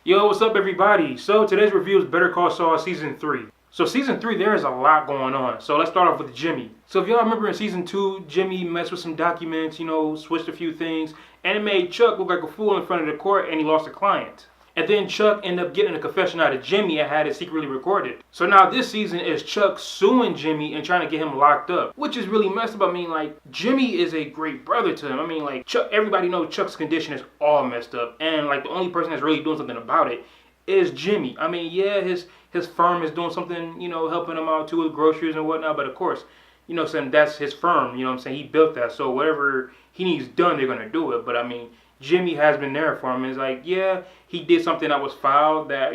Yo, what's up everybody? So today's review is Better Call Saul Season 3. So Season 3, there is a lot going on. So let's start off with Jimmy. So if y'all remember in Season 2, Jimmy messed with some documents, switched a few things, and it made Chuck look like a fool in front of the court and he lost a client. And then Chuck ended up getting a confession out of Jimmy and had it secretly recorded. So now this season is Chuck suing Jimmy and trying to get him locked up, which is really messed up. I mean, like, Jimmy is a great brother to him. I mean, like, Chuck, everybody knows Chuck's condition is all messed up. And, like, the only person that's really doing something about it is Jimmy. I mean, yeah, his firm is doing something, helping him out too with groceries and whatnot. But, of course, saying that's his firm. You know what I'm saying? He built that. So whatever he needs done, they're going to do it. But, I mean, Jimmy has been there for him. It's like, yeah, he did something that was foul that,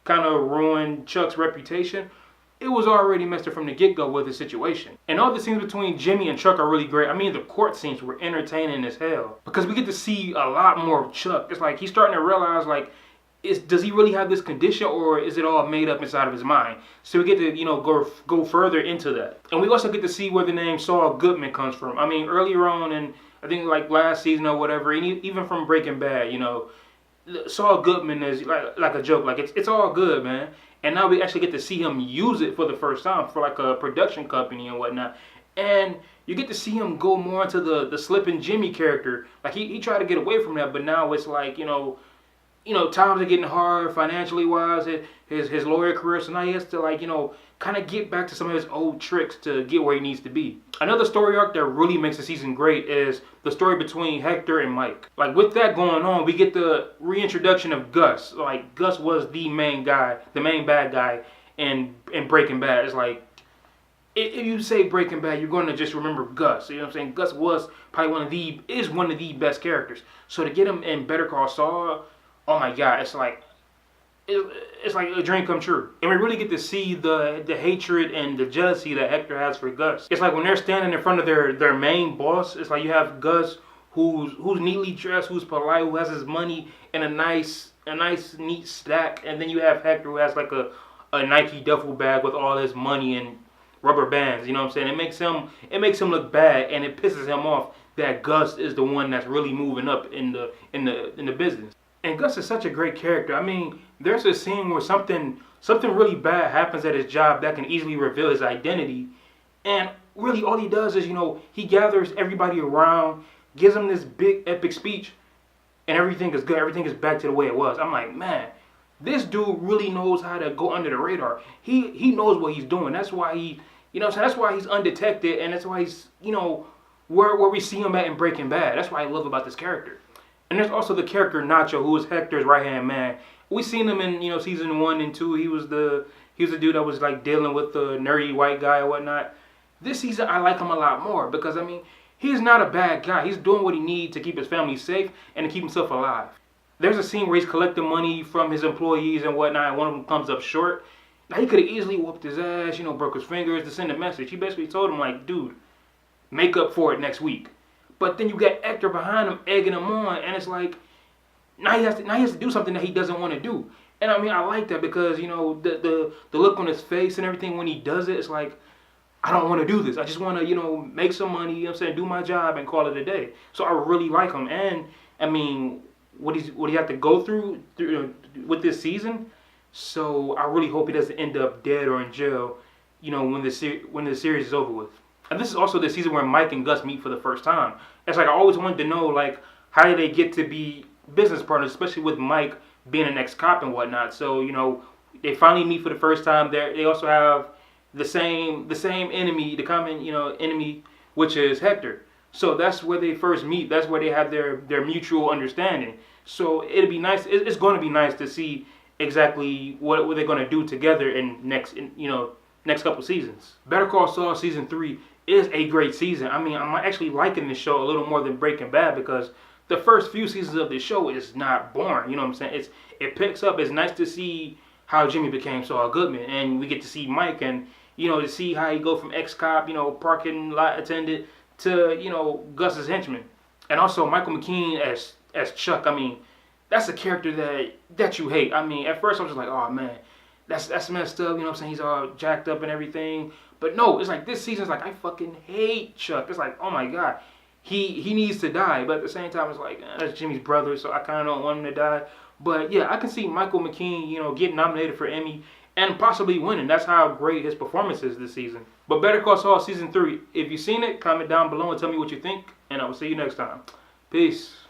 kind of ruined Chuck's reputation. It was already messed up from the get-go with the situation. And all the scenes between Jimmy and Chuck are really great. I mean, the court scenes were entertaining as hell. Because we get to see a lot more of Chuck. It's like he's starting to realize, like, does he really have this condition, or is it all made up inside of his mind? So we get to, go further into that. And we also get to see where the name Saul Goodman comes from. I mean, earlier on in, I think like last season or whatever, and even from Breaking Bad, Saul Goodman is like a joke. Like it's all good, man. And now we actually get to see him use it for the first time for like a production company and whatnot. And you get to see him go more into the slipping Jimmy character. Like he tried to get away from that, but now it's like, times are getting hard financially wise, his lawyer career, so now he has to kind of get back to some of his old tricks to get where he needs to be. Another story arc that really makes the season great is the story between Hector and Mike. Like with that going on, we get the reintroduction of Gus. Like Gus was the main guy, the main bad guy in Breaking Bad. It's like, if you say Breaking Bad, you're going to just remember Gus. You know what I'm saying? Gus was probably one of the best characters. So to get him in Better Call Saul, oh my God, it's like a dream come true. And we really get to see the hatred and the jealousy that Hector has for Gus. It's like when they're standing in front of their main boss, it's like you have Gus who's neatly dressed, who's polite, who has his money in a nice neat stack, and then you have Hector who has like a Nike duffel bag with all his money and rubber bands. You know what I'm saying? It makes him look bad, and it pisses him off that Gus is the one that's really moving up in the business. And Gus is such a great character. I mean, there's a scene where something really bad happens at his job that can easily reveal his identity. And really all he does is, he gathers everybody around, gives them this big epic speech, and everything is good. Everything is back to the way it was. I'm like, man, this dude really knows how to go under the radar. He knows what he's doing. That's why that's why he's undetected, and that's why he's, where we see him at in Breaking Bad. That's what I love about this character. And there's also the character Nacho, who is Hector's right-hand man. We seen him in, season 1 and 2. He was the dude that was like dealing with the nerdy white guy or whatnot. This season, I like him a lot more because, I mean, he's not a bad guy. He's doing what he needs to keep his family safe and to keep himself alive. There's a scene where he's collecting money from his employees and whatnot, and one of them comes up short. Now, he could have easily whooped his ass, broke his fingers to send a message. He basically told him, like, dude, make up for it next week. But then you got Hector behind him, egging him on, and it's like, now he has to do something that he doesn't want to do. And I mean, I like that because, the look on his face and everything when he does it, it's like, I don't want to do this. I just want to, make some money, do my job and call it a day. So I really like him. And, I mean, what he had to go through with this season, so I really hope he doesn't end up dead or in jail, when the series is over with. And this is also the season where Mike and Gus meet for the first time. It's like I always wanted to know, like, how did they get to be business partners, especially with Mike being an ex-cop and whatnot. So, they finally meet for the first time. They also have the same enemy, the common, enemy, which is Hector. So that's where they first meet. That's where they have their mutual understanding. So it'll be nice. It's going to be nice to see exactly what they're going to do together in next couple seasons. Better Call Saul Season 3 is a great season. I mean, I'm actually liking this show a little more than Breaking Bad because the first few seasons of this show is not boring. You know what I'm saying? It picks up. It's nice to see how Jimmy became Saul Goodman, and we get to see Mike and to see how he go from ex-cop, parking lot attendant to Gus's henchman, and also Michael McKean as Chuck. I mean, that's a character that you hate. I mean, at first I was just like, oh man, that's messed up. You know what I'm saying? He's all jacked up and everything. But no, it's like this season's like, I fucking hate Chuck. It's like, oh my God. He needs to die. But at the same time, it's like, that's Jimmy's brother, so I kind of don't want him to die. But yeah, I can see Michael McKean, getting nominated for Emmy and possibly winning. That's how great his performance is this season. But Better Call Saul season 3, if you've seen it, comment down below and tell me what you think, and I will see you next time. Peace.